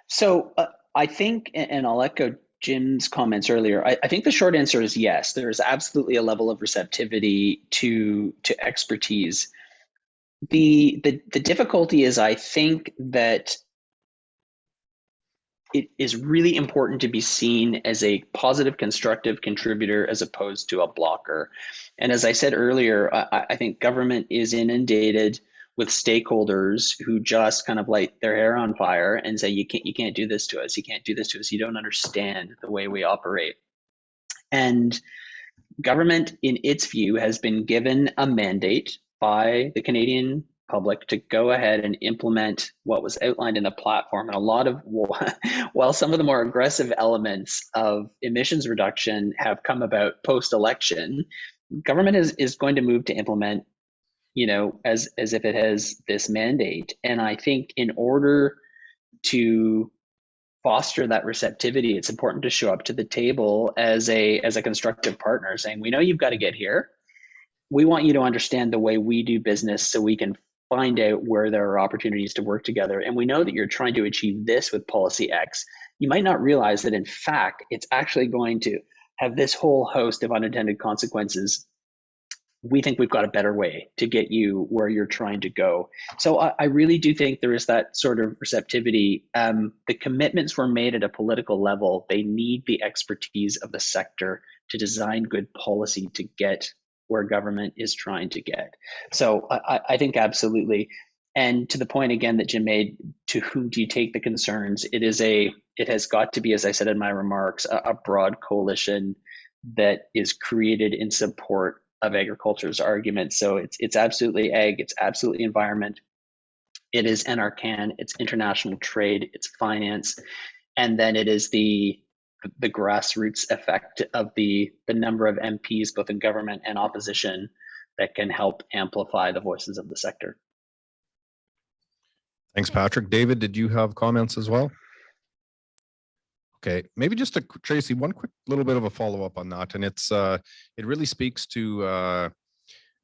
So I think, and I'll echo Jim's comments earlier, I think the short answer is yes. There is absolutely a level of receptivity to expertise. The difficulty is, I think, that it is really important to be seen as a positive, constructive contributor as opposed to a blocker. And as I said earlier, I think government is inundated with stakeholders who just kind of light their hair on fire and say, you can't do this to us. You can't do this to us. You don't understand the way we operate. And government, in its view, has been given a mandate by the Canadian public to go ahead and implement what was outlined in the platform. And a lot of, while some of the more aggressive elements of emissions reduction have come about post-election, government is going to move to implement, as if it has this mandate. And I think in order to foster that receptivity, it's important to show up to the table as a constructive partner, saying, we know you've got to get here. We want you to understand the way we do business so we can find out where there are opportunities to work together. And we know that you're trying to achieve this with policy X. You might not realize that, in fact, it's actually going to have this whole host of unintended consequences. We think we've got a better way to get you where you're trying to go. So I really do think there is that sort of receptivity. The commitments were made at a political level. They need the expertise of the sector to design good policy to get where government is trying to get. So I think absolutely. And to the point again that Jim made, to whom do you take the concerns? It has got to be, as I said in my remarks, a broad coalition that is created in support of agriculture's arguments. So it's absolutely ag, it's absolutely environment, it is NRCan, it's international trade, it's finance, and then it is the grassroots effect of the number of MPs, both in government and opposition, that can help amplify the voices of the sector. Thanks, Patrick. David, did you have comments as well? Okay, maybe just Tracy, one quick little bit of a follow-up on that. And it's it really speaks to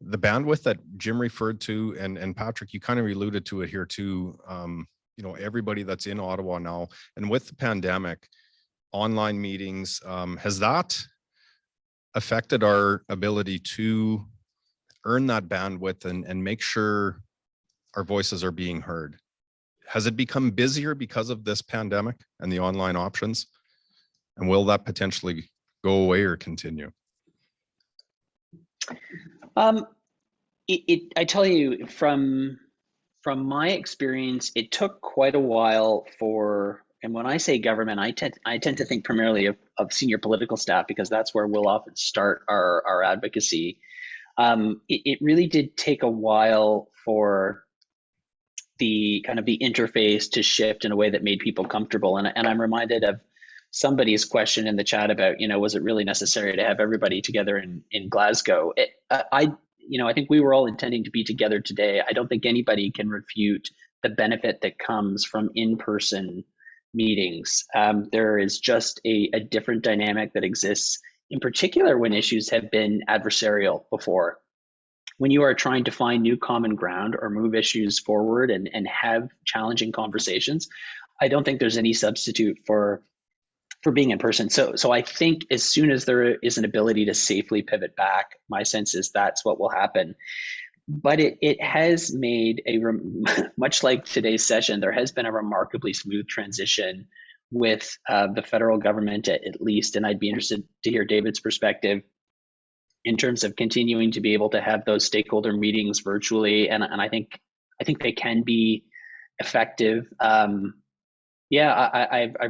the bandwidth that Jim referred to, and Patrick, you kind of alluded to it here too. You know, everybody that's in Ottawa now, and with the pandemic, online meetings, has that affected our ability to earn that bandwidth and make sure our voices are being heard? Has it become busier because of this pandemic and the online options? And will that potentially go away or continue? I tell you, from my experience, it took quite a while for, and when I say government, I tend to think primarily of senior political staff, because that's where we'll often start our advocacy. It really did take a while for the kind of the interface to shift in a way that made people comfortable. And I'm reminded of somebody's question in the chat about, you know, was it really necessary to have everybody together in Glasgow? I think we were all intending to be together today. I don't think anybody can refute the benefit that comes from in-person meetings. There is just a different dynamic that exists, in particular when issues have been adversarial before. When you are trying to find new common ground or move issues forward and have challenging conversations, I don't think there's any substitute for being in person. So I think as soon as there is an ability to safely pivot back, my sense is that's what will happen. But it has made much like today's session, there has been a remarkably smooth transition with the federal government at least. And I'd be interested to hear David's perspective in terms of continuing to be able to have those stakeholder meetings virtually. And I think they can be effective. I've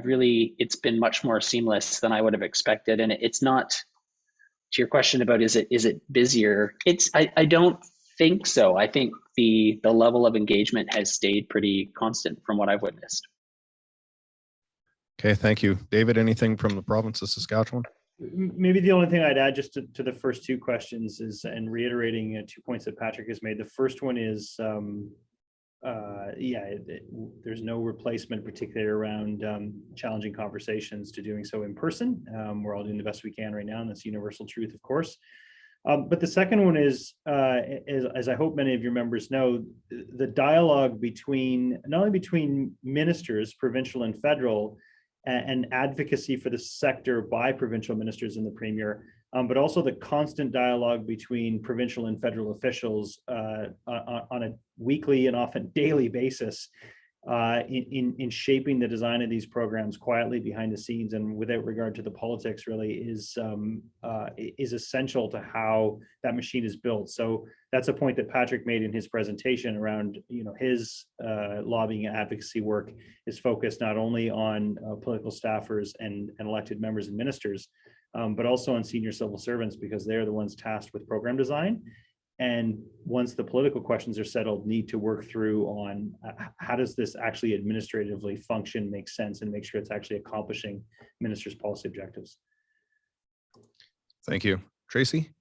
really, it's been much more seamless than I would have expected. And it's not, to your question about is it busier? I don't think so. I think the level of engagement has stayed pretty constant from what I've witnessed. Okay, thank you. David, anything from the province of Saskatchewan? Maybe the only thing I'd add just to the first two questions is, and reiterating 2 points that Patrick has made. The first one is, there's no replacement, particularly around challenging conversations, to doing so in person. We're all doing the best we can right now, and that's universal truth, of course. But the second one is, as I hope many of your members know, the dialogue between, not only between ministers, provincial and federal, and advocacy for the sector by provincial ministers and the Premier, but also the constant dialogue between provincial and federal officials on a weekly and often daily basis in shaping the design of these programs quietly behind the scenes and without regard to the politics, really is essential to how that machine is built. So that's a point that Patrick made in his presentation around, you know, his lobbying and advocacy work is focused not only on political staffers and elected members and ministers, but also on senior civil servants, because they're the ones tasked with program design. And once the political questions are settled, need to work through on how does this actually administratively function, make sense, and make sure it's actually accomplishing ministers' policy objectives. Thank you. Tracy?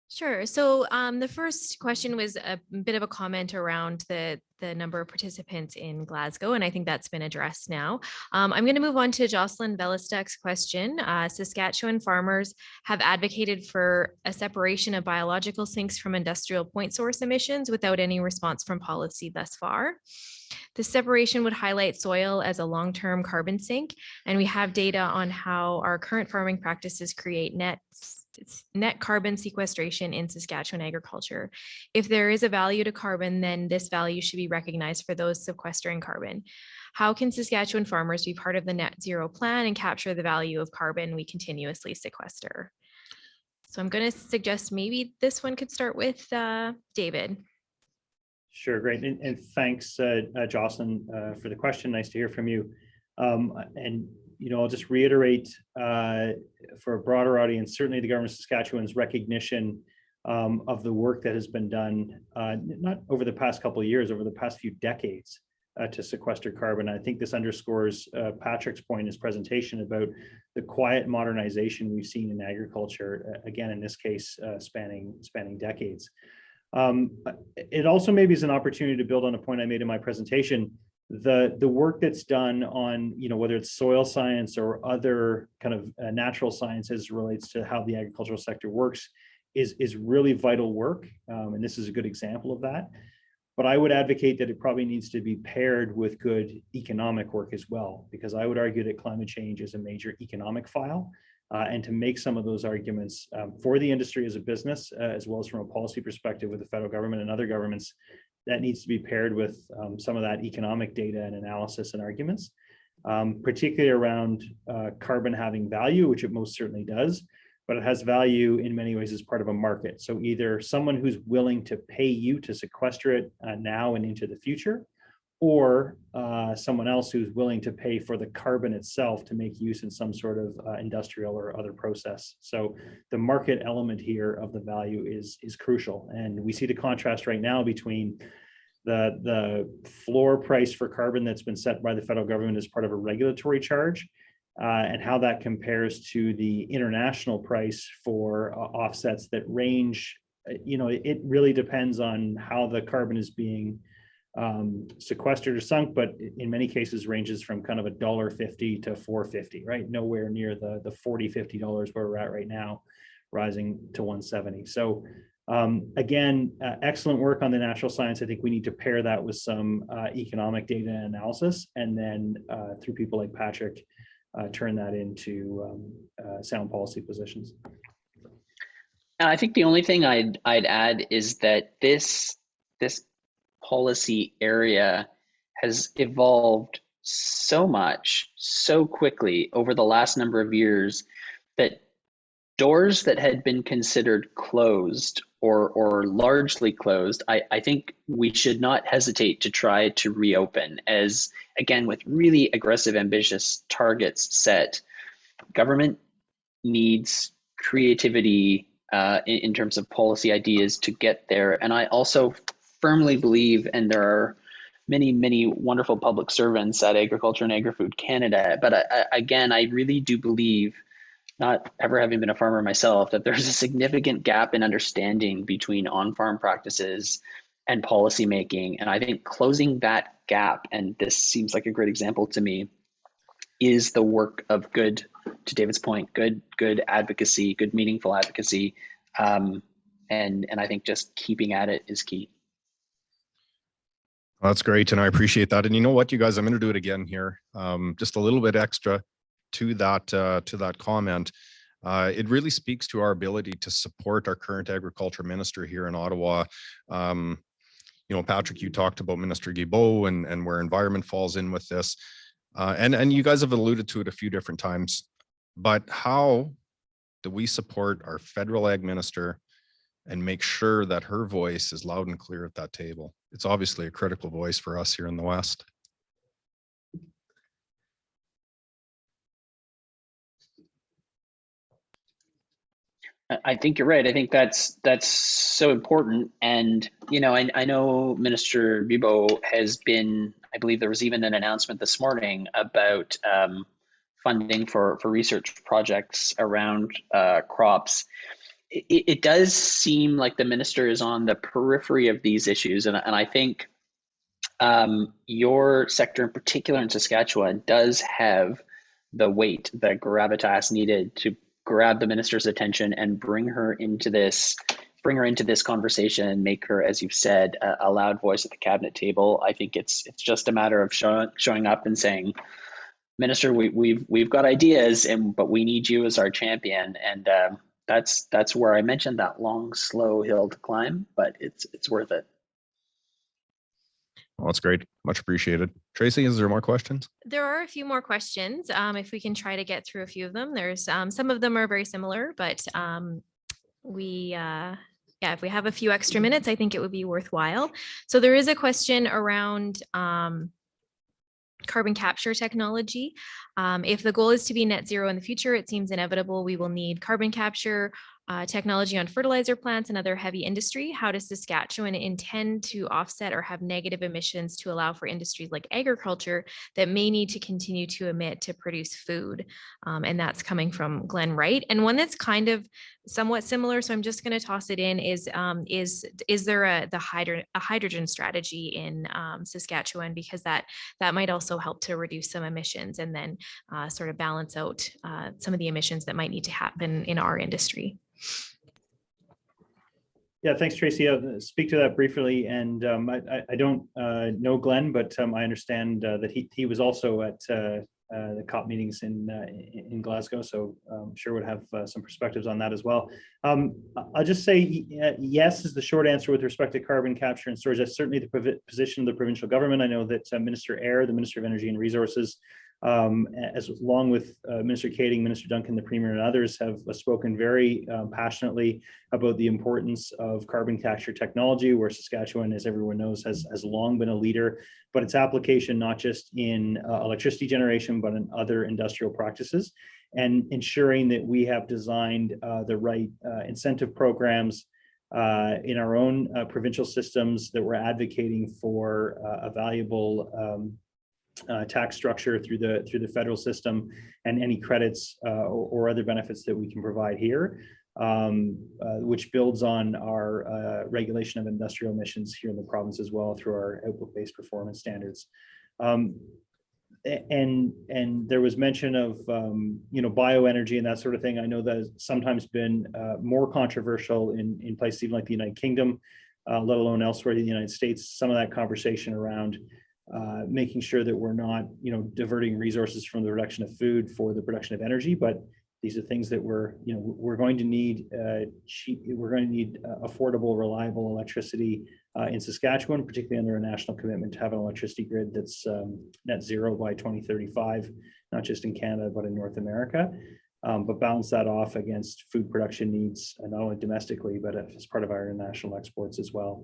Sure. So the first question was a bit of a comment around the number of participants in Glasgow, and I think that's been addressed now. I'm going to move on to Jocelyn Velistek's question. Saskatchewan farmers have advocated for a separation of biological sinks from industrial point source emissions without any response from policy thus far. The separation would highlight soil as a long-term carbon sink, and we have data on how our current farming practices create net carbon sequestration in Saskatchewan agriculture. If there is a value to carbon, then this value should be recognized for those sequestering carbon. How can Saskatchewan farmers be part of the net zero plan and capture the value of carbon we continuously sequester? So I'm going to suggest maybe this one could start with David. Sure, great. And thanks, Jocelyn, for the question. Nice to hear from you. And you know, I'll just reiterate for a broader audience, certainly the government of Saskatchewan's recognition of the work that has been done, not over the past couple of years, over the past few decades to sequester carbon. I think this underscores Patrick's point in his presentation about the quiet modernization we've seen in agriculture, again, in this case, spanning decades. It also maybe is an opportunity to build on a point I made in my presentation. the work that's done on, whether it's soil science or other kind of natural sciences relates to how the agricultural sector works is really vital work. And this is a good example of that. But I would advocate that it probably needs to be paired with good economic work as well, because I would argue that climate change is a major economic file. And to make some of those arguments for the industry as a business, as well as from a policy perspective with the federal government and other governments, that needs to be paired with some of that economic data and analysis and arguments, particularly around carbon having value, which it most certainly does, but it has value in many ways as part of a market. So either someone who's willing to pay you to sequester it now and into the future, or someone else who's willing to pay for the carbon itself to make use in some sort of industrial or other process. So the market element here of the value is crucial. And we see the contrast right now between the floor price for carbon that's been set by the federal government as part of a regulatory charge, and how that compares to the international price for offsets that range, it really depends on how the carbon is being sequestered or sunk, but in many cases ranges from kind of $1.50 to $4.50, right? Nowhere near the $40-50 where we're at right now, rising to $1.70. So again, excellent work on the natural science. I think we need to pair that with some economic data analysis, and then through people like Patrick, turn that into sound policy positions. And I think the only thing I'd add is that this policy area has evolved so much, so quickly over the last number of years that doors that had been considered closed or largely closed, I think we should not hesitate to try to reopen, as again, with really aggressive, ambitious targets set. Government needs creativity in terms of policy ideas to get there. And I also firmly believe, and there are many wonderful public servants at Agriculture and Agri-Food Canada, but again, I really do believe, not ever having been a farmer myself, that there's a significant gap in understanding between on-farm practices and policymaking. And I think closing that gap, and this seems like a great example to me, is the work of good, to David's point, good advocacy, good meaningful advocacy. And I think just keeping at it is key. That's great, and I appreciate that. And you know what, you guys, I'm going to do it again here. Just a little bit extra to that comment. It really speaks to our ability to support our current agriculture minister here in Ottawa. Patrick, you talked about Minister Guilbeault and where environment falls in with this. And you guys have alluded to it a few different times, but how do we support our federal ag minister and make sure that her voice is loud and clear at that table? It's obviously a critical voice for us here in the West. I think you're right. I think that's so important. And, I know Minister Guilbeault has been, I believe there was even an announcement this morning about funding for research projects around crops. It does seem like the minister is on the periphery of these issues. And I think your sector in particular in Saskatchewan does have the weight, the gravitas needed to grab the minister's attention and bring her into this conversation and make her, as you've said, a loud voice at the cabinet table. I think it's just a matter of showing up and saying, Minister, we've got ideas, but we need you as our champion. And that's where I mentioned that long, slow hill to climb, but it's worth it. Well, that's great. Much appreciated. Tracy, is there more questions? There are a few more questions. If we can try to get through a few of them. There's some of them are very similar, but if we have a few extra minutes, I think it would be worthwhile. So there is a question around carbon capture technology. If the goal is to be net zero in the future, it seems inevitable we will need carbon capture. technology on fertilizer plants and other heavy industry. How does Saskatchewan intend to offset or have negative emissions to allow for industries like agriculture that may need to continue to emit to produce food? And that's coming from Glenn Wright. And one that's kind of somewhat similar, so I'm just going to toss it in, is there a hydrogen strategy in Saskatchewan, because that might also help to reduce some emissions and then sort of balance out some of the emissions that might need to happen in our industry. Yeah, thanks, Tracy. I'll speak to that briefly. And I don't know Glenn, but I understand that he was also at the COP meetings in Glasgow, so I'm sure would have some perspectives on that as well. I'll just say yes is the short answer with respect to carbon capture and storage. That's certainly the position of the provincial government. I know that Minister Eyre, the Minister of Energy and Resources, along with Minister Kading, Minister Duncan, the Premier, and others have spoken very passionately about the importance of carbon capture technology, where Saskatchewan, as everyone knows, has long been a leader, but its application not just in electricity generation, but in other industrial practices, and ensuring that we have designed the right incentive programs in our own provincial systems, that we're advocating for a valuable tax structure through the federal system, and any credits or other benefits that we can provide here, which builds on our regulation of industrial emissions here in the province as well through our output-based performance standards. And there was mention of bioenergy and that sort of thing. I know that has sometimes been more controversial in places even like the United Kingdom, let alone elsewhere in the United States. Some of that conversation around making sure that we're not, diverting resources from the production of food for the production of energy, but these are things that we're going to need affordable, reliable electricity in Saskatchewan, particularly under a national commitment to have an electricity grid that's net zero by 2035, not just in Canada, but in North America. But balance that off against food production needs, not only domestically, but as part of our international exports as well.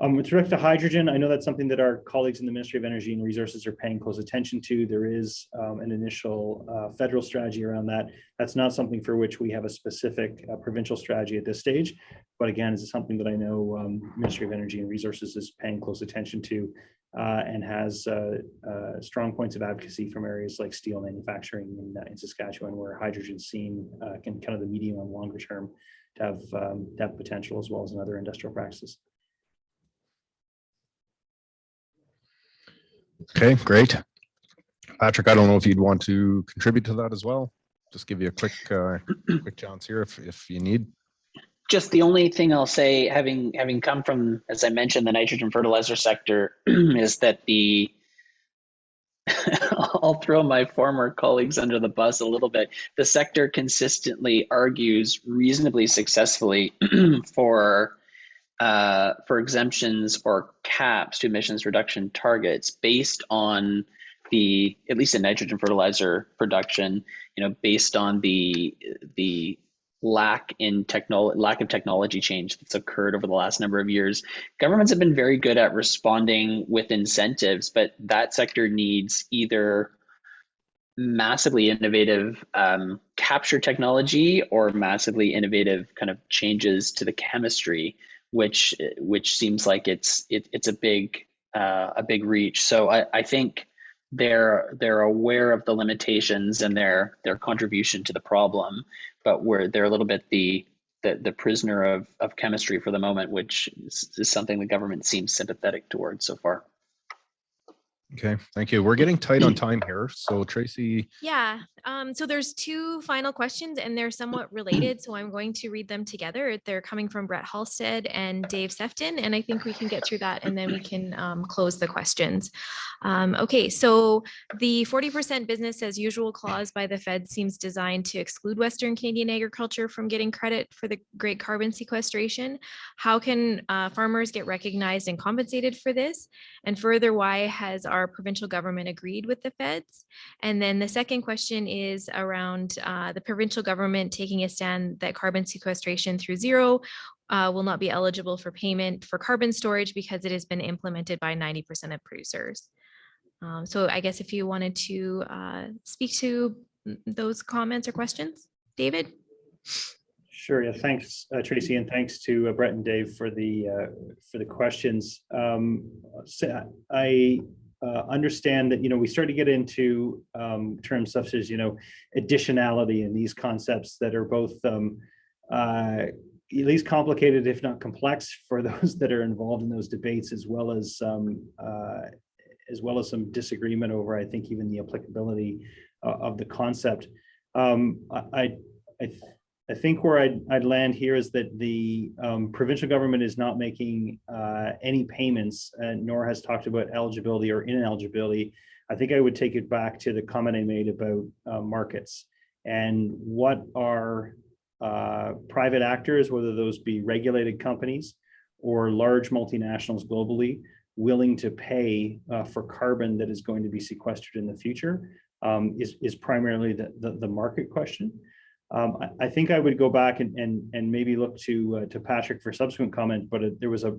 With respect to hydrogen, I know that's something that our colleagues in the Ministry of Energy and Resources are paying close attention to. There is an initial federal strategy around that. That's not something for which we have a specific provincial strategy at this stage. But again, it's something that I know Ministry of Energy and Resources is paying close attention to, and has strong points of advocacy from areas like steel manufacturing in Saskatchewan, where hydrogen is seen can kind of the medium and longer term to have potential, as well as in other industrial practices. Okay, great. Patrick, I don't know if you'd want to contribute to that as well. Just give you a quick chance here if you need. Just the only thing I'll say, having come from, as I mentioned, the nitrogen fertilizer sector, is that I'll throw my former colleagues under the bus a little bit. The sector consistently argues reasonably successfully for exemptions or caps to emissions reduction targets based on at least in nitrogen fertilizer production, based on the lack of technology change that's occurred over the last number of years. Governments have been very good at responding with incentives, but that sector needs either massively innovative capture technology or massively innovative kind of changes to the chemistry, which seems like it's a big reach. So I think they're aware of the limitations and their contribution to the problem, but they're a little bit the prisoner of chemistry for the moment, which is something the government seems sympathetic towards so far. Okay, thank you. We're getting tight on time here. So Tracy. Yeah, so there's two final questions and they're somewhat related. So I'm going to read them together. They're coming from Brett Halstead and Dave Sefton, and I think we can get through that and then we can close the questions. Okay, so the 40% business as usual clause by the Fed seems designed to exclude Western Canadian agriculture from getting credit for the great carbon sequestration. How can farmers get recognized and compensated for this? And further, why has our provincial government agreed with the feds? And then the second question is around the provincial government taking a stand that carbon sequestration through zero will not be eligible for payment for carbon storage because it has been implemented by 90% of producers. So I guess if you wanted to speak to those comments or questions, David? Sure. Yeah. Thanks, Tracy, and thanks to Brett and Dave for the questions. So I understand that we start to get into terms such as additionality and these concepts that are both at least complicated, if not complex, for those that are involved in those debates, as well as some disagreement over, I think, even the applicability of the concept. I think where I'd land here is that the provincial government is not making any payments, nor has talked about eligibility or ineligibility. I think I would take it back to the comment I made about markets and what are private actors, whether those be regulated companies or large multinationals globally, willing to pay for carbon that is going to be sequestered in the future is primarily the market question. I think I would go back and maybe look to Patrick for subsequent comment, but there was a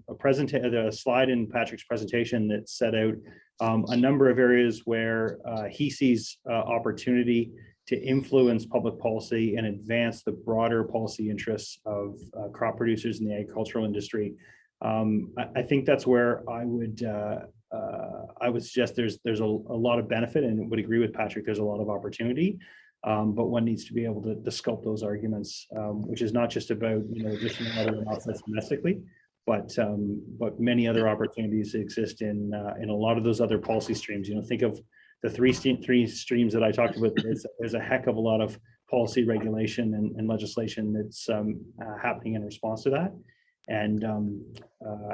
slide in Patrick's presentation that set out a number of areas where he sees opportunity to influence public policy and advance the broader policy interests of crop producers in the agricultural industry. I think that's where I would suggest there's a lot of benefit, and would agree with Patrick. There's a lot of opportunity. But one needs to be able to sculpt those arguments, which is not just about additional other offsets domestically, but many other opportunities exist in a lot of those other policy streams. Think of the three streams that I talked about. There's a heck of a lot of policy regulation and legislation that's happening in response to that. And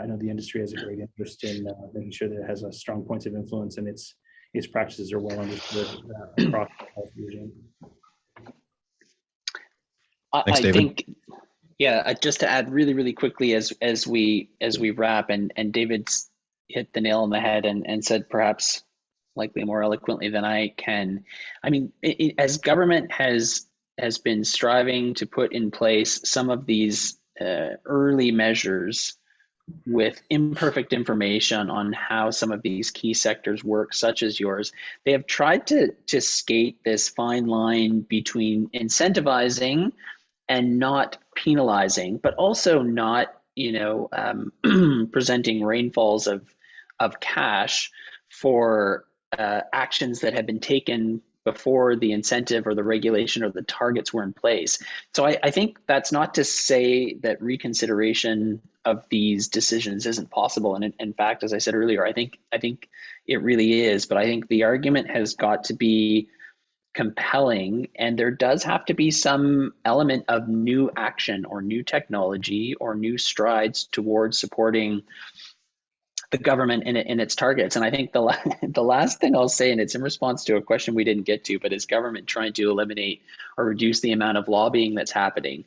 I know the industry has a great interest in making sure that it has a strong points of influence, and its practices are well understood across the policy regime. Thanks, David. think, yeah, just to add really quickly as we wrap, and David's hit the nail on the head and said perhaps likely more eloquently than I can. I mean, as government has been striving to put in place some of these early measures with imperfect information on how some of these key sectors work, such as yours, they have tried to skate this fine line between incentivizing and not penalizing, but also not, presenting rainfalls of cash for actions that have been taken before the incentive or the regulation or the targets were in place. So I think that's not to say that reconsideration of these decisions isn't possible. And in fact, as I said earlier, I think it really is. But I think the argument has got to be compelling, and there does have to be some element of new action or new technology or new strides towards supporting the government in its targets. And I think the last thing I'll say, and it's in response to a question we didn't get to, but is government trying to eliminate or reduce the amount of lobbying that's happening?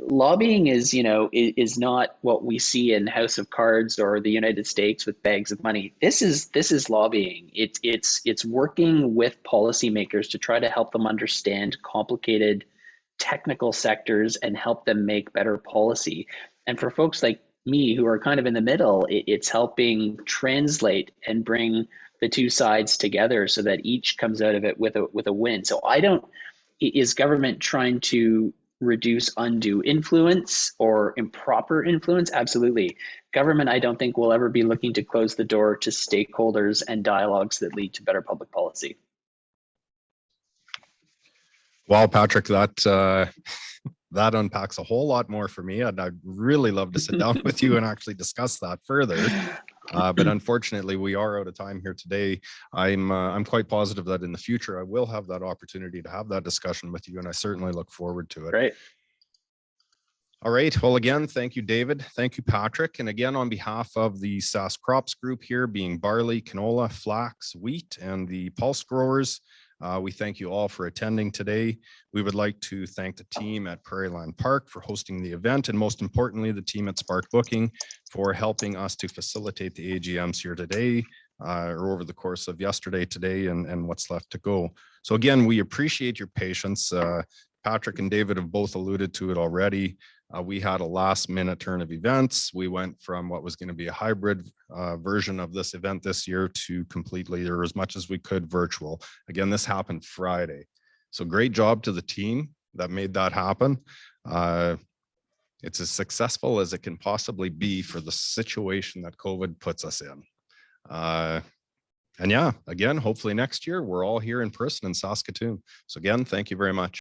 Lobbying is not what we see in House of Cards or the United States with bags of money. This is lobbying. It's working with policymakers to try to help them understand complicated technical sectors and help them make better policy. And for folks like me who are kind of in the middle, it's helping translate and bring the two sides together so that each comes out of it with a win. So is government trying to reduce undue influence or improper influence? Absolutely. Government, I don't think, will ever be looking to close the door to stakeholders and dialogues that lead to better public policy. Well, Patrick, that unpacks a whole lot more for me. I'd really love to sit down with you and actually discuss that further. But unfortunately, we are out of time here today. I'm quite positive that in the future, I will have that opportunity to have that discussion with you, and I certainly look forward to it. Great. All right. Well, again, thank you, David. Thank you, Patrick. And again, on behalf of the SAS Crops Group here, being barley, canola, flax, wheat, and the pulse growers, we thank you all for attending today. We would like to thank the team at Prairieland Park for hosting the event, and most importantly, the team at Spark Booking for helping us to facilitate the AGMs here today, or over the course of yesterday, today, and what's left to go. So again, we appreciate your patience. Patrick and David have both alluded to it already. We had a last minute turn of events. We went from what was going to be a hybrid version of this event this year to completely, or as much as we could, virtual. Again, this happened Friday. So great job to the team that made that happen. it's as successful as it can possibly be for the situation that COVID puts us in. And yeah, again, hopefully next year we're all here in person in Saskatoon. So again, thank you very much.